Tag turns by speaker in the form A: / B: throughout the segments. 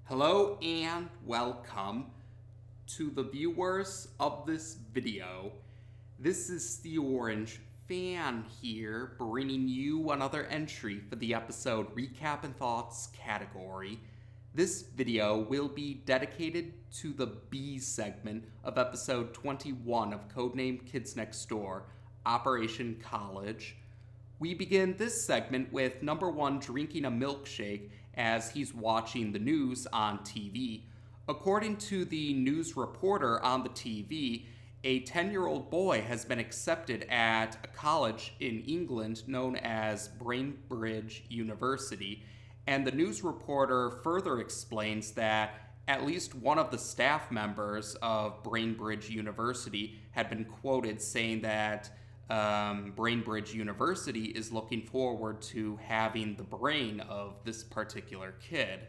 A: Hello and welcome to the viewers of this video. This is the Orange Fan here, bringing you another entry for the episode Recap and Thoughts category. This video will be dedicated to the B segment of episode 21 of Codename Kids Next Door, Operation College. We begin this segment with number one drinking a milkshake as he's watching the news on TV. According to the news reporter on the TV, a 10-year-old boy has been accepted at a college in England known as Brainbridge University, and the news reporter further explains that at least one of the staff members of Brainbridge University had been quoted saying that Brainbridge University is looking forward to having the brain of this particular kid.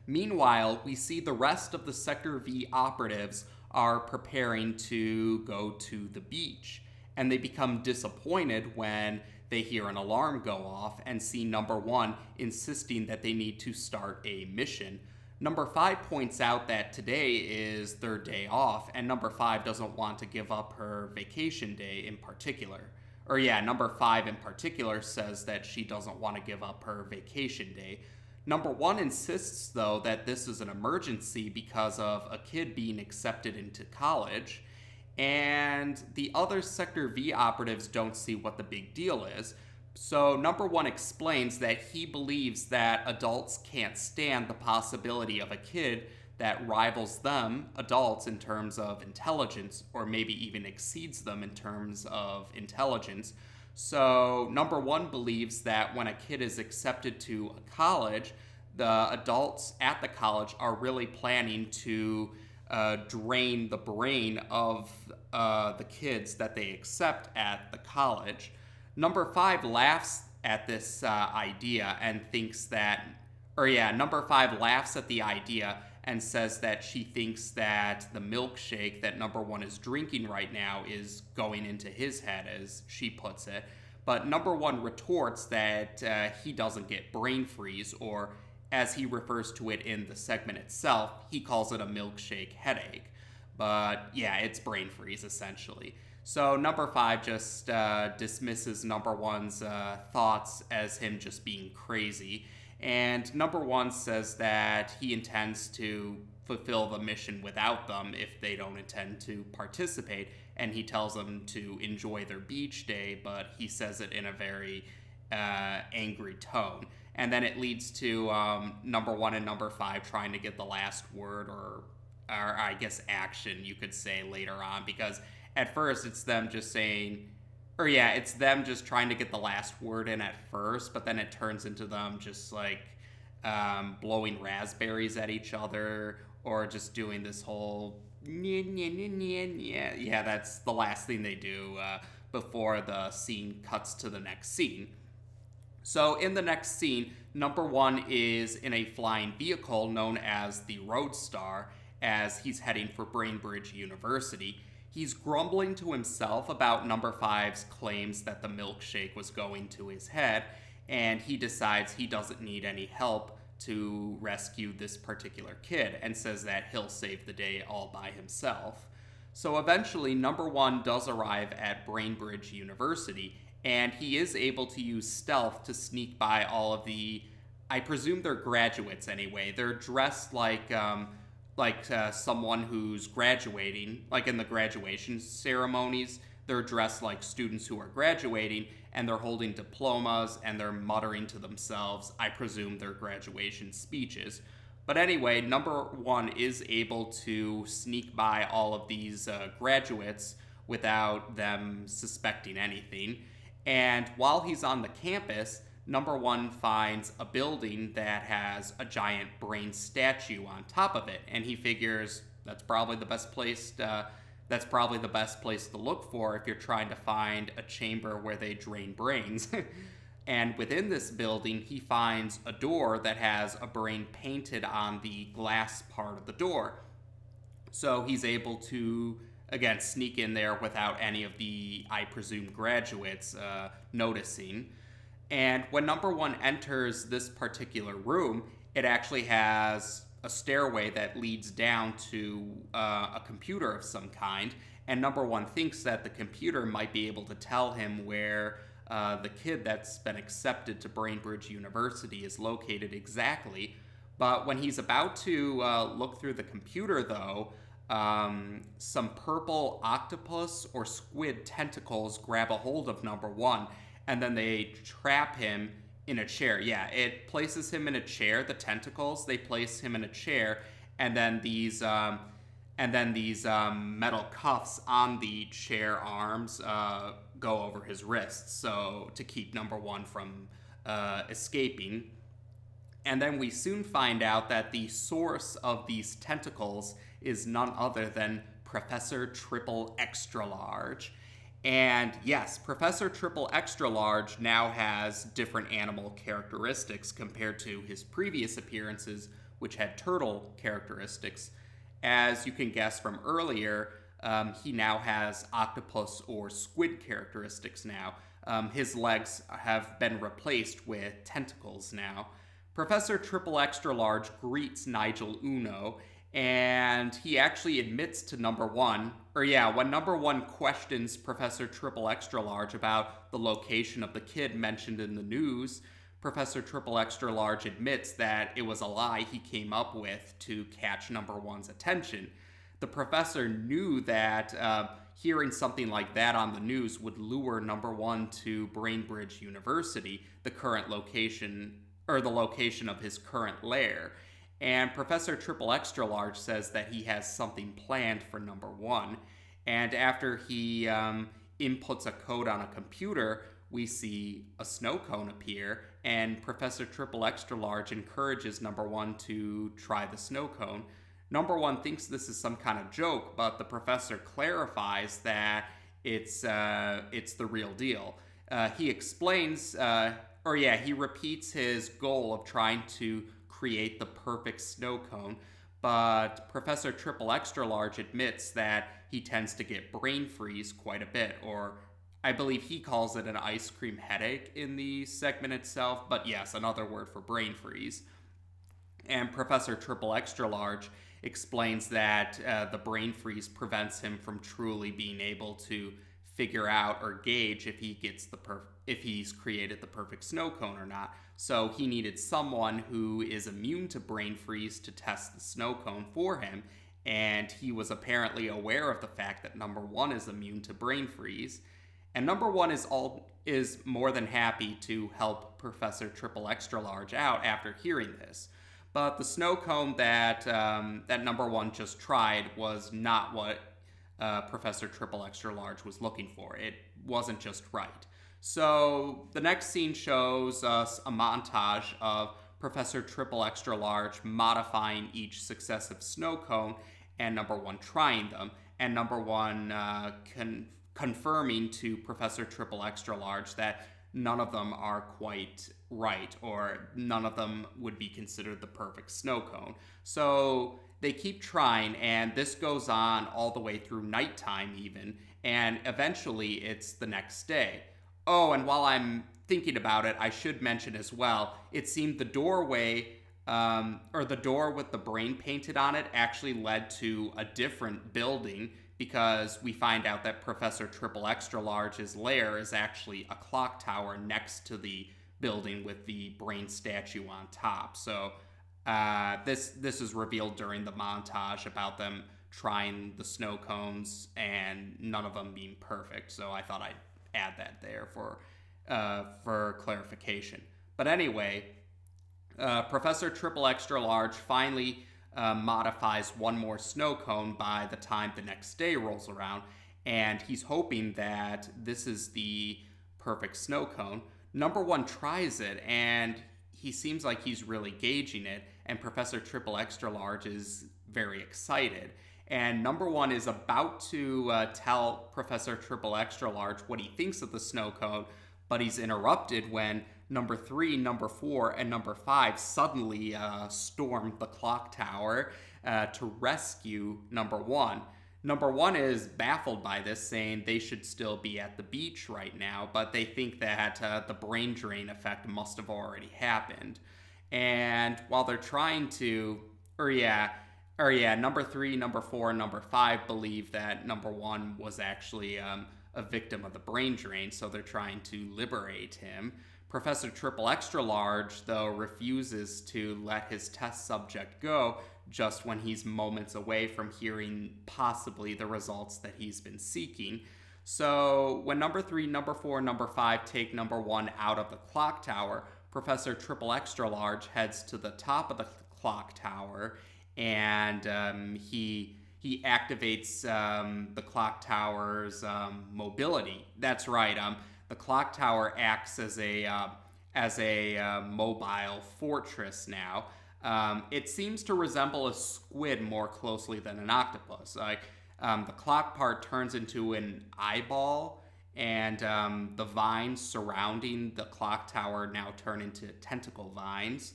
A: Meanwhile, we see the rest of the Sector V operatives are preparing to go to the beach, and they become disappointed when they hear an alarm go off and see number one insisting that they need to start a mission. Number 5 points out that today is their day off, and number 5 doesn't want to give up her vacation day in particular. Number 5 in particular says that she doesn't want to give up her vacation day. Number 1 insists, though, that this is an emergency because of a kid being accepted into college, and the other Sector V operatives don't see what the big deal is. So number 1 explains that he believes that adults can't stand the possibility of a kid that rivals them, adults, in terms of intelligence, or maybe even exceeds them in terms of intelligence. So number 1 believes that when a kid is accepted to a college, the adults at the college are really planning to drain the brain of the kids that they accept at the college. Number 5 laughs at this idea and thinks that, number 5 laughs at the idea and says that she thinks that the milkshake that number 1 is drinking right now is going into his head, as she puts it. But number 1 retorts that he doesn't get brain freeze, or as he refers to it in the segment itself, he calls it a milkshake headache. But yeah, it's brain freeze essentially. So number 5 just dismisses number 1's thoughts as him just being crazy. And number 1 says that he intends to fulfill the mission without them if they don't intend to participate. And he tells them to enjoy their beach day, but he says it in a very angry tone. And then it leads to number 1 and number 5 trying to get the last word, or I guess action, you could say, later on, because at first it's them just saying, it's them just trying to get the last word in at first, but then it turns into them just like blowing raspberries at each other, or just doing this whole yeah, that's the last thing they do before the scene cuts to the next scene. So in the next scene, number 1 is in a flying vehicle known as the Roadstar as he's heading for Brainbridge University. He's grumbling to himself about number 5's claims that the milkshake was going to his head, and he decides he doesn't need any help to rescue this particular kid, and says that he'll save the day all by himself. So eventually, number 1 does arrive at Brainbridge University, and he is able to use stealth to sneak by all of the, I presume they're graduates anyway. They're dressed like someone who's graduating, like in the graduation ceremonies. They're dressed like students who are graduating, and they're holding diplomas, and they're muttering to themselves, I presume, their graduation speeches. But anyway, number 1 is able to sneak by all of these graduates without them suspecting anything. And while he's on the campus, number 1 finds a building that has a giant brain statue on top of it, and he figures that's probably the best place to look for if you're trying to find a chamber where they drain brains. And within this building, he finds a door that has a brain painted on the glass part of the door. So he's able to, again, sneak in there without any of the, I presume, graduates noticing. And when number 1 enters this particular room, it actually has a stairway that leads down to a computer of some kind. And number one thinks that the computer might be able to tell him where the kid that's been accepted to Brainbridge University is located exactly. But when he's about to look through the computer, though, some purple octopus or squid tentacles grab a hold of number one, and then they trap him in a chair. Yeah, it places him in a chair. The tentacles, they place him in a chair, and then these metal cuffs on the chair arms go over his wrists, so to keep number one from escaping. And then we soon find out that the source of these tentacles is none other than Professor Triple Extra Large. And yes, Professor Triple Extra Large now has different animal characteristics compared to his previous appearances, which had turtle characteristics. As you can guess from earlier, he now has octopus or squid characteristics now. His legs have been replaced with tentacles now. Professor Triple Extra Large greets Nigel Uno, and he actually admits to number one, when number one questions Professor Triple Extra Large about the location of the kid mentioned in the news, Professor Triple Extra Large admits that it was a lie he came up with to catch number one's attention. The professor knew that hearing something like that on the news would lure number one to Brainbridge University, the location of his current lair. And Professor Triple Extra Large says that he has something planned for number one. And after he inputs a code on a computer, we see a snow cone appear, and Professor Triple Extra Large encourages number one to try the snow cone. Number one thinks this is some kind of joke, but the professor clarifies that it's the real deal. He explains, he repeats his goal of trying to create the perfect snow cone, but Professor Triple Extra Large admits that he tends to get brain freeze quite a bit, or I believe he calls it an ice cream headache in the segment itself, but yes, another word for brain freeze. And Professor Triple Extra Large explains that the brain freeze prevents him from truly being able to figure out or gauge if he's created the perfect snow cone or not. So he needed someone who is immune to brain freeze to test the snow cone for him, and he was apparently aware of the fact that number one is immune to brain freeze. And number one is more than happy to help Professor Triple Extra Large out after hearing this. But the snow cone that number one just tried was not what Professor Triple Extra Large was looking for. It wasn't just right. So the next scene shows us a montage of Professor Triple Extra Large modifying each successive snow cone and number one trying them, and number one confirming to Professor Triple Extra Large that none of them are quite right, or none of them would be considered the perfect snow cone. So they keep trying, and this goes on all the way through nighttime even, and eventually it's the next day. Oh, and while I'm thinking about it, I should mention as well, it seemed the doorway, or the door with the brain painted on it, actually led to a different building, because we find out that Professor Triple Extra Large's lair is actually a clock tower next to the building with the brain statue on top. So this is revealed during the montage about them trying the snow cones and none of them being perfect. So I thought I'd add that there for clarification. But anyway, Professor Triple Extra Large finally modifies one more snow cone by the time the next day rolls around, and he's hoping that this is the perfect snow cone. Number one tries it, and he seems like he's really gauging it, and Professor Triple Extra Large is very excited. And number one is about to tell Professor Triple Extra Large what he thinks of the snow cone, but he's interrupted when number 3, number 4, and number 5 suddenly storm the clock tower to rescue number 1. Number 1 is baffled by this, saying they should still be at the beach right now, but they think that the brain drain effect must have already happened. And while they're trying to, or yeah, number 3, number 4, and number 5 believe that number 1 was actually a victim of the brain drain, so they're trying to liberate him. Professor Triple Extra Large, though, refuses to let his test subject go just when he's moments away from hearing possibly the results that he's been seeking. So when number 3, number 4, and number 5 take number 1 out of the clock tower, Professor Triple Extra Large heads to the top of the clock tower, and he activates the clock tower's mobility. That's right. The clock tower acts as a mobile fortress now. It seems to resemble a squid more closely than an octopus. The clock part turns into an eyeball, and the vines surrounding the clock tower now turn into tentacle vines.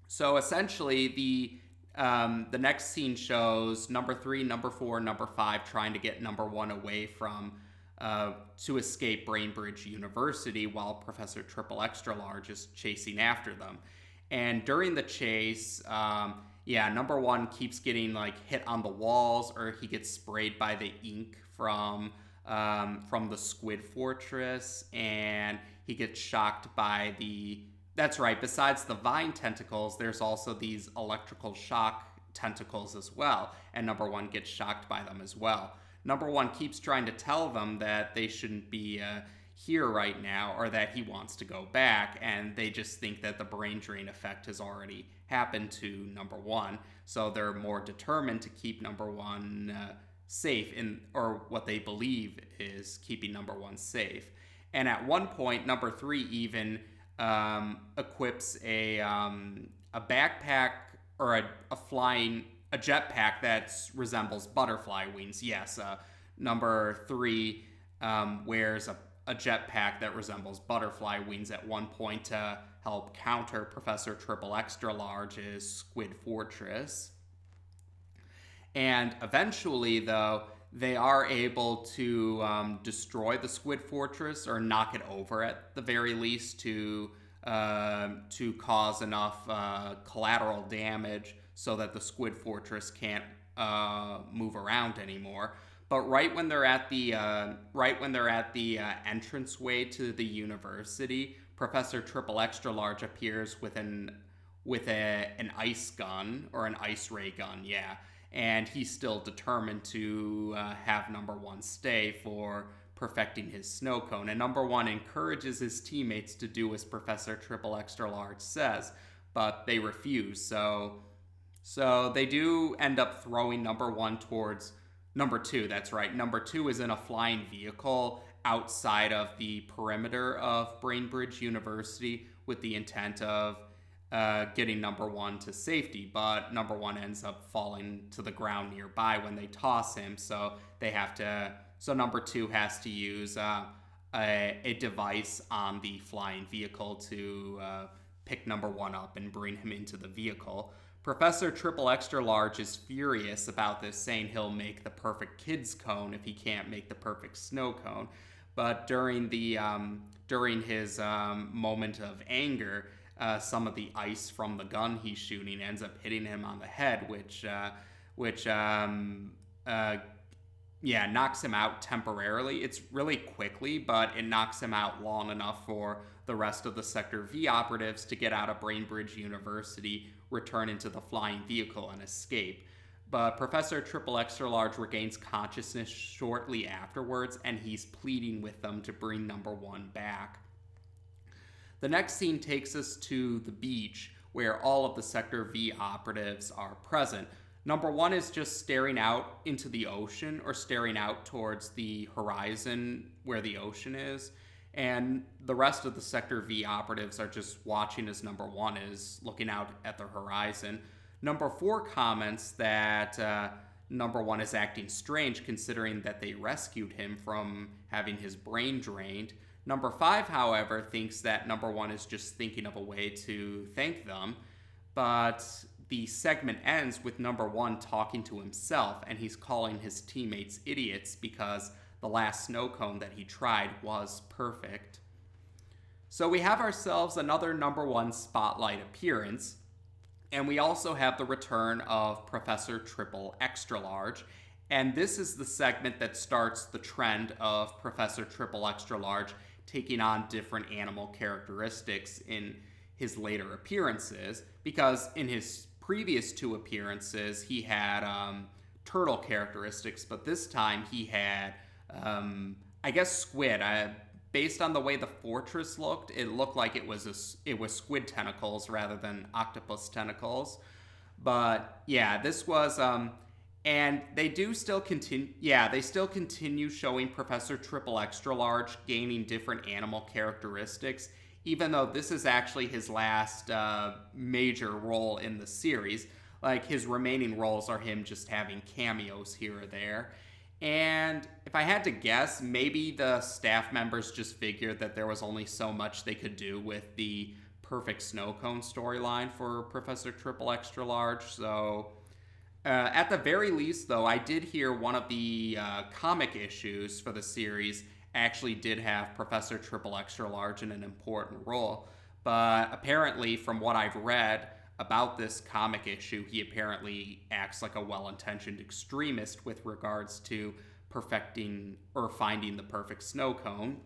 A: So essentially, the next scene shows number 3, number 4, number 5 trying to get number 1 away from to escape Brainbridge University, while Professor Triple Extra Large is chasing after them. And during the chase, number 1 keeps getting hit on the walls, or he gets sprayed by the ink from the Squid Fortress, and he gets shocked by the. That's right. Besides the vine tentacles, there's also these electrical shock tentacles as well, and number 1 gets shocked by them as well. Number 1 keeps trying to tell them that they shouldn't be here right now, or that he wants to go back, and they just think that the brain drain effect has already happened to number 1, so they're more determined to keep number 1 safe, or what they believe is keeping number 1 safe. And at one point, number 3 even equips a backpack, or a jetpack that resembles butterfly wings. Yes, number 3 wears a jetpack that resembles butterfly wings at one point to help counter Professor Triple Extra Large's Squid Fortress. And eventually, though, they are able to destroy the Squid Fortress, or knock it over at the very least, to cause enough collateral damage so that the Squid Fortress can't move around anymore. But right when they're at the entranceway to the university, Professor Triple Extra Large appears with an ice gun, or an ice ray gun, yeah. And he's still determined to have number 1 stay for perfecting his snow cone. And number 1 encourages his teammates to do as Professor Triple Extra Large says, but they refuse. So they do end up throwing number 1 towards number 2. That's right. Number 2 is in a flying vehicle outside of the perimeter of Brainbridge University with the intent of getting number 1 to safety, but number 1 ends up falling to the ground nearby when they toss him, so number 2 has to use a device on the flying vehicle to pick number 1 up and bring him into the vehicle. Professor Triple Extra Large is furious about this, saying he'll make the perfect kid's cone if he can't make the perfect snow cone. But during his moment of anger, some of the ice from the gun he's shooting ends up hitting him on the head, which knocks him out temporarily. It's really quickly, but it knocks him out long enough for the rest of the Sector V operatives to get out of Brainbridge University, return into the flying vehicle, and escape. But Professor Triple Extra Large regains consciousness shortly afterwards, and he's pleading with them to bring number 1 back. The next scene takes us to the beach, where all of the Sector V operatives are present. Number 1 is just staring out into the ocean, or staring out towards the horizon where the ocean is, and the rest of the Sector V operatives are just watching as number 1 is looking out at the horizon. Number 4 comments that number 1 is acting strange, considering that they rescued him from having his brain drained. Number 5, however, thinks that number 1 is just thinking of a way to thank them, but the segment ends with number 1 talking to himself, and he's calling his teammates idiots because the last snow cone that he tried was perfect. So we have ourselves another number one spotlight appearance, and we also have the return of Professor Triple Extra Large. And this is the segment that starts the trend of Professor Triple Extra Large taking on different animal characteristics in his later appearances, because in his previous two appearances he had turtle characteristics, but this time he had, I guess, squid. Based on the way the fortress looked, it looked like it was squid tentacles rather than octopus tentacles. But yeah, this was and they do still continue. Yeah, they still continue showing Professor Triple Extra Large gaining different animal characteristics, even though this is actually his last major role in the series. Like, his remaining roles are him just having cameos here or there. And if I had to guess, maybe the staff members just figured that there was only so much they could do with the perfect snow cone storyline for Professor Triple Extra Large. So, at the very least, though, I did hear one of the comic issues for the series actually did have Professor Triple Extra Large in an important role. But apparently, from what I've read about this comic issue, he apparently acts like a well-intentioned extremist with regards to perfecting or finding the perfect snow cone.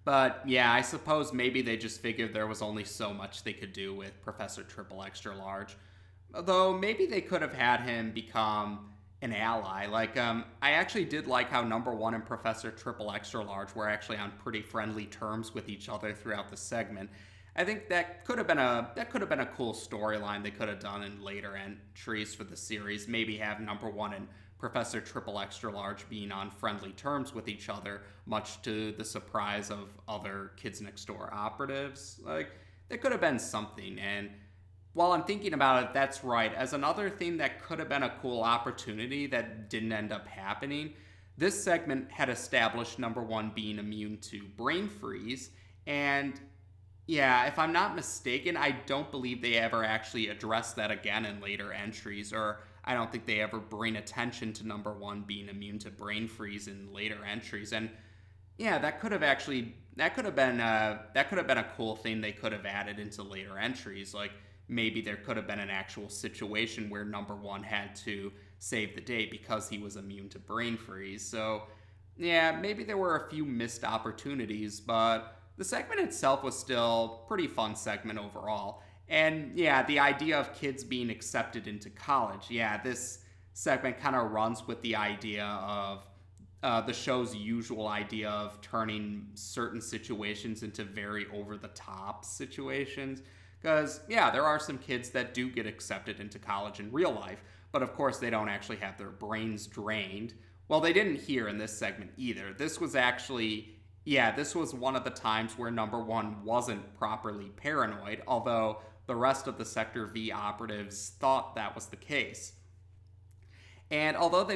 A: But yeah, I suppose maybe they just figured there was only so much they could do with Professor Triple Extra Large. Although maybe they could have had him become an ally. Like, I actually did like how Number One and Professor Triple Extra Large were actually on pretty friendly terms with each other throughout the segment. I think that could have been a cool storyline they could have done in later entries for the series. Maybe have Number One and Professor Triple Extra Large being on friendly terms with each other, much to the surprise of other Kids Next Door operatives. Like, there could have been something. And while I'm thinking about it, that's right. As another thing that could have been a cool opportunity that didn't end up happening, this segment had established Number One being immune to brain freeze, and yeah, if I'm not mistaken, I don't believe they ever actually address that again in later entries, or I don't think they ever bring attention to Number One being immune to brain freeze in later entries. And yeah, that could have been a cool thing they could have added into later entries. Like, maybe there could have been an actual situation where Number One had to save the day because he was immune to brain freeze. So yeah, maybe there were a few missed opportunities, but the segment itself was still a pretty fun segment overall. And yeah, the idea of kids being accepted into college, yeah, this segment kind of runs with the idea of the show's usual idea of turning certain situations into very over-the-top situations. Because, yeah, there are some kids that do get accepted into college in real life, but of course they don't actually have their brains drained. Well, they didn't here in this segment either. This was one of the times where Number One wasn't properly paranoid, although the rest of the Sector V operatives thought that was the case. And although they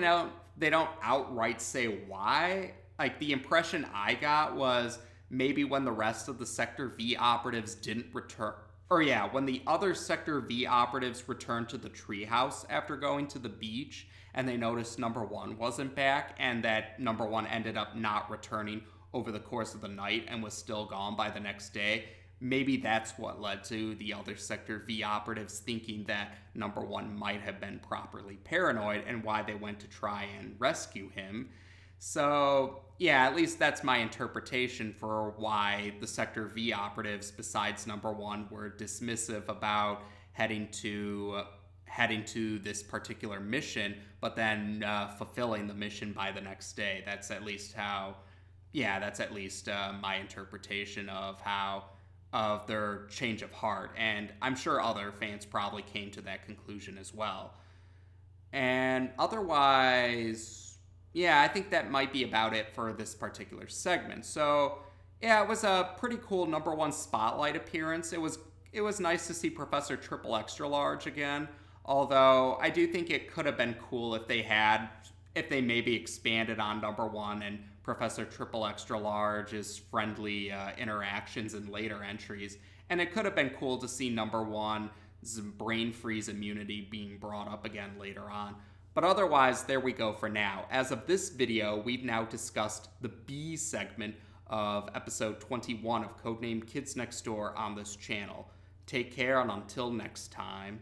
A: don't outright say why, like, the impression I got was maybe when the rest of the Sector V operatives didn't return, when the other Sector V operatives returned to the treehouse after going to the beach, and they noticed Number One wasn't back, and that Number One ended up not returning over the course of the night and was still gone by the next day. Maybe that's what led to the other Sector V operatives thinking that Number One might have been properly paranoid and why they went to try and rescue him. So, yeah, at least that's my interpretation for why the Sector V operatives, besides Number One, were dismissive about heading to this particular mission, but then fulfilling the mission by the next day. That's at least my interpretation of their change of heart, and I'm sure other fans probably came to that conclusion as well. And otherwise, yeah, I think that might be about it for this particular segment. So yeah, it was a pretty cool Number One spotlight appearance. It was nice to see Professor Triple Extra Large again, although I do think it could have been cool if they maybe expanded on Number One and Professor Triple Extra Large's friendly interactions in later entries. And it could have been cool to see Number One's brain freeze immunity being brought up again later on. But otherwise, there we go for now. As of this video, we've now discussed the B segment of episode 21 of Codename Kids Next Door on this channel. Take care, and until next time.